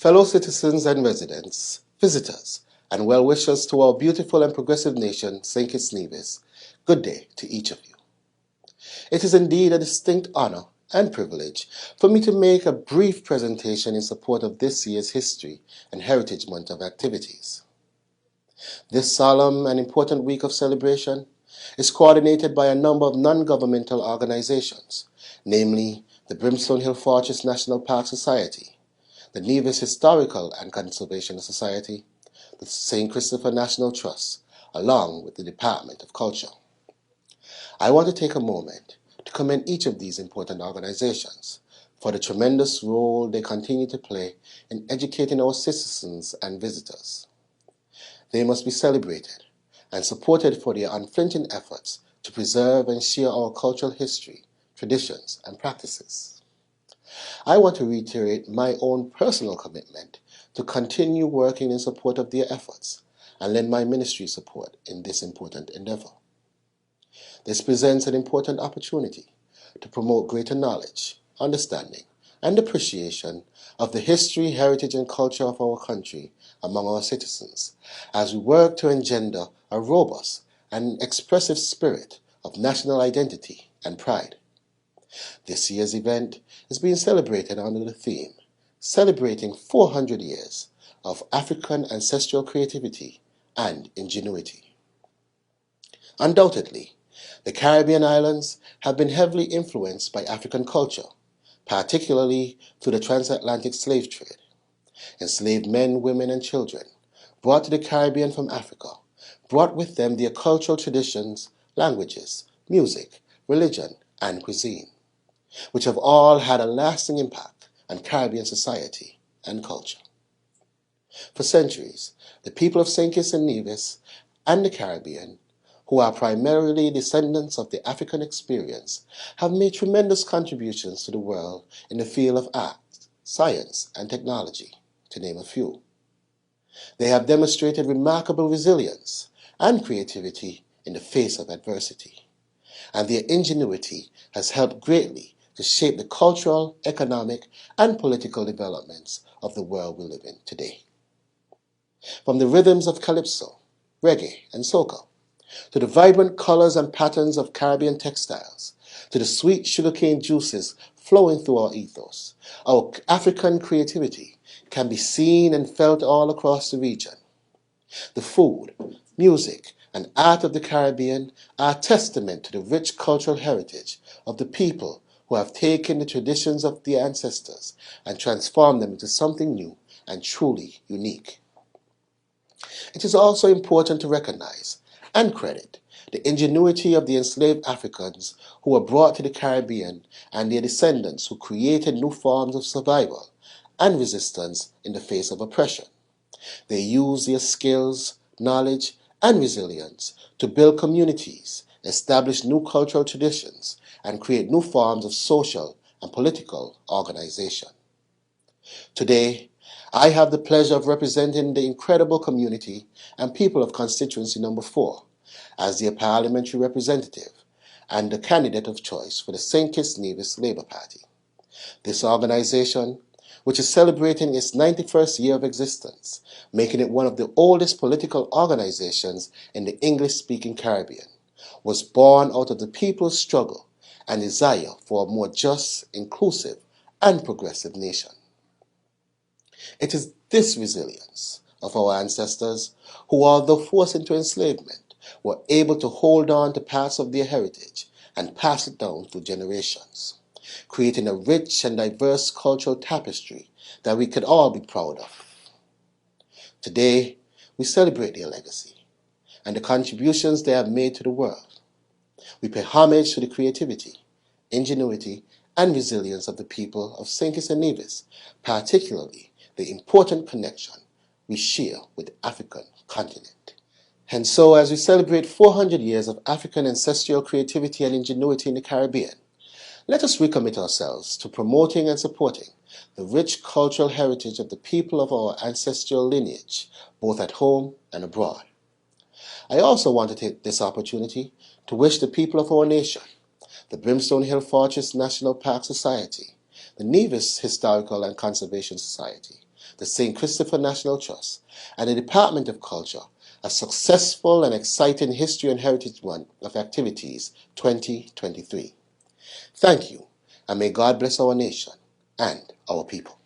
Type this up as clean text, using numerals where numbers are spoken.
Fellow citizens and residents, visitors, and well-wishers to our beautiful and progressive nation, St. Kitts Nevis, good day to each of you. It is indeed a distinct honor and privilege for me to make a brief presentation in support of this year's History and Heritage Month of activities. This solemn and important week of celebration is coordinated by a number of non-governmental organizations, namely the Brimstone Hill Fortress National Park Society, the Nevis Historical and Conservation Society, the St. Christopher National Trust, along with the Department of Culture. I want to take a moment to commend each of these important organizations for the tremendous role they continue to play in educating our citizens and visitors. They must be celebrated and supported for their unflinching efforts to preserve and share our cultural history, traditions, and practices. I want to reiterate my own personal commitment to continue working in support of their efforts and lend my ministry support in this important endeavor. This presents an important opportunity to promote greater knowledge, understanding, and appreciation of the history, heritage, and culture of our country among our citizens as we work to engender a robust and expressive spirit of national identity and pride. This year's event is being celebrated under the theme, Celebrating 400 Years of African Ancestral Creativity and Ingenuity. Undoubtedly, the Caribbean islands have been heavily influenced by African culture, particularly through the transatlantic slave trade. Enslaved men, women, and children brought to the Caribbean from Africa brought with them their cultural traditions, languages, music, religion, and cuisine, which have all had a lasting impact on Caribbean society and culture. For centuries, the people of St. Kitts and Nevis and the Caribbean, who are primarily descendants of the African experience, have made tremendous contributions to the world in the field of art, science, and technology, to name a few. They have demonstrated remarkable resilience and creativity in the face of adversity, and their ingenuity has helped greatly to shape the cultural, economic, and political developments of the world we live in today. From the rhythms of calypso, reggae, and soca, to the vibrant colors and patterns of Caribbean textiles, to the sweet sugarcane juices flowing through our ethos, our African creativity can be seen and felt all across the region. The food, music, and art of the Caribbean are a testament to the rich cultural heritage of the people who have taken the traditions of their ancestors and transformed them into something new and truly unique. It is also important to recognize and credit the ingenuity of the enslaved Africans who were brought to the Caribbean and their descendants who created new forms of survival and resistance in the face of oppression. They used their skills, knowledge, and resilience to build communities, establish new cultural traditions, and create new forms of social and political organization. Today, I have the pleasure of representing the incredible community and people of constituency number 4 as their parliamentary representative and the candidate of choice for the St. Kitts Nevis Labour Party. This organization, which is celebrating its 91st year of existence, making it one of the oldest political organizations in the English-speaking Caribbean, was born out of the people's struggle and desire for a more just, inclusive, and progressive nation. It is this resilience of our ancestors who, although forced into enslavement, were able to hold on to parts of their heritage and pass it down through generations, creating a rich and diverse cultural tapestry that we could all be proud of. Today, we celebrate their legacy and the contributions they have made to the world. We pay homage to the creativity, ingenuity, and resilience of the people of St. Kitts and Nevis, particularly the important connection we share with the African continent. And so, as we celebrate 400 years of African ancestral creativity and ingenuity in the Caribbean, let us recommit ourselves to promoting and supporting the rich cultural heritage of the people of our ancestral lineage, both at home and abroad. I also want to take this opportunity to wish the people of our nation, the Brimstone Hill Fortress National Park Society, the Nevis Historical and Conservation Society, the St. Christopher National Trust, and the Department of Culture a successful and exciting History and Heritage Month of Activities 2023. Thank you, and may God bless our nation and our people.